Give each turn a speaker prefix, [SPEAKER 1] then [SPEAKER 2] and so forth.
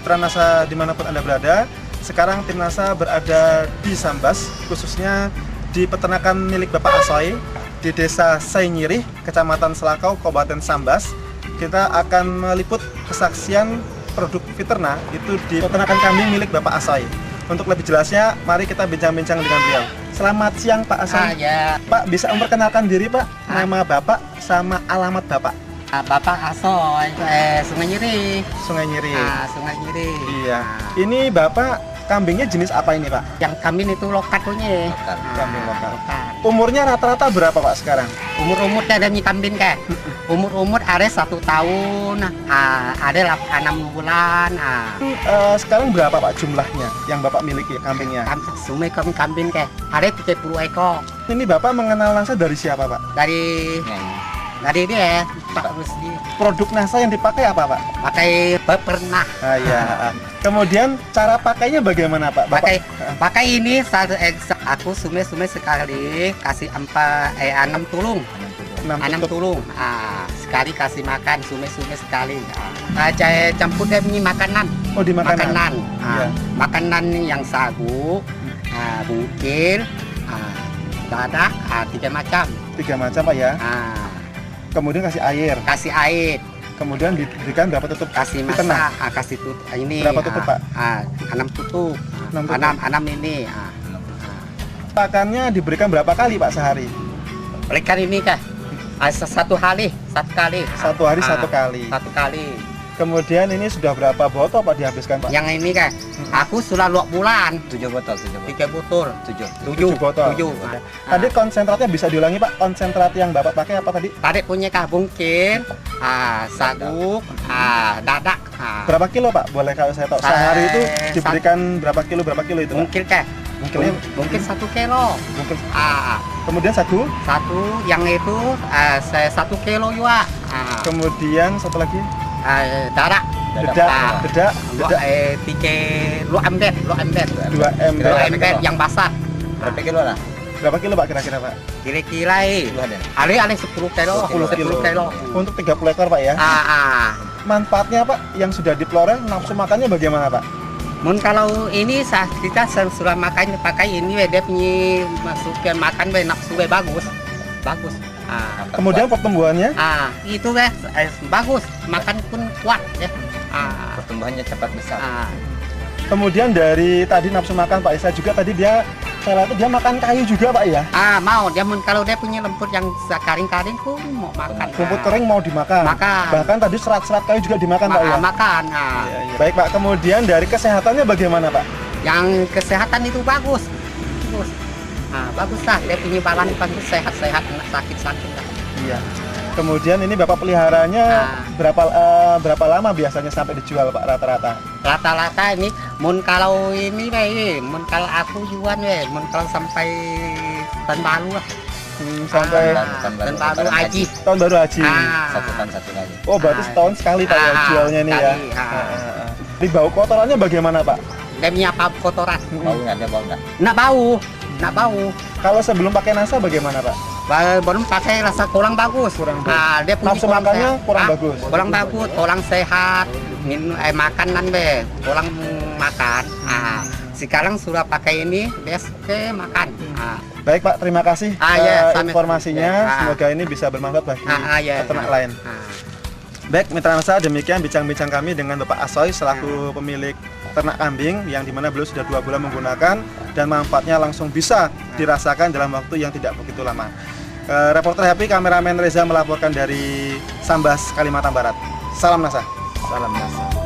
[SPEAKER 1] Mitra Nasa dimanapun Anda berada. Sekarang tim Nasa berada di Sambas, khususnya di peternakan milik Bapak Asoy di Desa Sainyirih, Kecamatan Selakau, Kabupaten Sambas. Kita akan meliput kesaksian produk Fiterna itu di peternakan kambing milik Bapak Asoy. Untuk lebih jelasnya, mari kita bincang-bincang dengan beliau. Selamat siang Pak Asoy.
[SPEAKER 2] Ya.
[SPEAKER 1] Pak, bisa memperkenalkan diri Pak, nama Bapak sama alamat Bapak?
[SPEAKER 2] Bapak Asoy, Sungai Nyirih.
[SPEAKER 1] Sungai Nyirih.
[SPEAKER 2] Sungai Nyirih.
[SPEAKER 1] Iya. Ini Bapak kambingnya jenis apa ini Pak?
[SPEAKER 2] Yang kambing itu lokat punya.
[SPEAKER 1] Kambing lokal. Umurnya rata-rata berapa Pak sekarang?
[SPEAKER 2] Umur ada nih kambing kan? Umur ada 1 tahun, ada 6 bulan.
[SPEAKER 1] Sekarang berapa Pak jumlahnya yang Bapak miliki kambingnya?
[SPEAKER 2] Sungai kambing kan? Ada 30 ekor.
[SPEAKER 1] Ini Bapak mengenal Nasa dari siapa Pak?
[SPEAKER 2] Dari dia, Pak Rusdi.
[SPEAKER 1] Produk Nasa yang dipakai apa Pak?
[SPEAKER 2] Pakai pernah.
[SPEAKER 1] Iya. Kemudian cara pakainya bagaimana Pak?
[SPEAKER 2] Pakai ini aku sume sekali kasih 6 tulung. 6 tulung. Sekali kasih makan sume sekali. Campur dia punya makanan.
[SPEAKER 1] Oh, di makanan.
[SPEAKER 2] Makanan yang sagu, bungkil, dadak, 3 macam.
[SPEAKER 1] 3 macam Pak ya. Kemudian kasih air. Kemudian diberikan berapa tutup?
[SPEAKER 2] Kasih masak, kasih tutup ini.
[SPEAKER 1] Berapa tutup Pak?
[SPEAKER 2] 6 tutup. 6 ini.
[SPEAKER 1] Pakannya diberikan berapa kali Pak sehari?
[SPEAKER 2] Berikan ini kan? Satu kali.
[SPEAKER 1] Satu hari 1 kali.
[SPEAKER 2] 1 kali.
[SPEAKER 1] Kemudian ini sudah berapa botol Pak dihabiskan Pak?
[SPEAKER 2] Yang ini kan? Aku sudah 2 bulan.
[SPEAKER 3] 7 botol.
[SPEAKER 2] 3 botol.
[SPEAKER 1] 7 botol.
[SPEAKER 2] 7.
[SPEAKER 1] Tadi konsentratnya bisa diulangi Pak? Konsentrat yang Bapak pakai apa tadi?
[SPEAKER 2] Tadi punya bungkil, sagu, dadak.
[SPEAKER 1] Berapa kilo Pak? Boleh kalau saya tahu. Sehari itu diberikan berapa kilo itu?
[SPEAKER 2] Bungkil kan? Mungkin 1 kilo.
[SPEAKER 1] Kemudian sagu?
[SPEAKER 2] Yang itu 1 kilo juga.
[SPEAKER 1] Kemudian satu lagi?
[SPEAKER 2] Dadak.
[SPEAKER 1] Dedak.
[SPEAKER 2] 2 ember.
[SPEAKER 1] 2 ember
[SPEAKER 2] yang basah.
[SPEAKER 3] Berapa kilo lah?
[SPEAKER 1] Berapa kilo Pak kira-kira Pak?
[SPEAKER 2] Kira-kira ada 10 kilo.
[SPEAKER 1] 10 kilo. Untuk 30 ekor Pak ya? Manfaatnya Pak yang sudah dipelihara, nafsu makannya bagaimana Pak?
[SPEAKER 2] Kalau ini kita sudah makan pakai ini dia punya masukkan makan nafsu bagus.
[SPEAKER 1] Kemudian pertumbuhannya?
[SPEAKER 2] Itu bagus, makan pun kuat ya.
[SPEAKER 3] Pertumbuhannya cepat besar.
[SPEAKER 1] Kemudian dari tadi nafsu makan Pak Isa juga tadi dia makan kayu juga Pak ya?
[SPEAKER 2] Mau dia kalau dia punya rumput yang kering pun mau makan.
[SPEAKER 1] Rumput kering mau dimakan. Bahkan tadi serat-serat kayu juga dimakan Pak ya?
[SPEAKER 2] Makan.
[SPEAKER 1] Baik Pak, kemudian dari kesehatannya bagaimana Pak?
[SPEAKER 2] Yang kesehatan itu bagus. Bagus lah, dia punya badan bagus, sehat-sehat, sakit-sakit lah.
[SPEAKER 1] Iya. Kemudian ini Bapak peliharanya berapa lama biasanya sampai dijual Pak rata-rata?
[SPEAKER 2] Rata-rata ini, kalau aku jual kalau sampai tahun baru lah.
[SPEAKER 1] Sampai
[SPEAKER 2] tahun baru haji.
[SPEAKER 1] Tahun baru haji.
[SPEAKER 3] 1 tahun 1 kali.
[SPEAKER 1] Oh, berarti setahun sekali Pak ya jualnya ini ya. Di bau kotorannya bagaimana Pak?
[SPEAKER 2] Dia punya apa kotoran?
[SPEAKER 3] Bau nggak?
[SPEAKER 2] Nggak bau.
[SPEAKER 1] Kalau sebelum pakai Nasa bagaimana Pak?
[SPEAKER 2] Belum pakai rasa kurang bagus. Dia punya
[SPEAKER 1] nafsu makannya kurang bagus.
[SPEAKER 2] Kurang sehat. Makanan kurang makan. Sekarang sudah pakai ini, dia makan.
[SPEAKER 1] Baik Pak, terima kasih informasinya. Semoga ini bisa bermanfaat bagi peternak lain. Baik Mitra Nasa, demikian bincang-bincang kami dengan Bapak Asoy selaku pemilik ternak kambing yang dimana beliau sudah 2 bulan menggunakan dan manfaatnya langsung bisa dirasakan dalam waktu yang tidak begitu lama. Reporter Happy, kameramen Reza melaporkan dari Sambas, Kalimantan Barat. Salam Nasa.
[SPEAKER 3] Salam Nasa.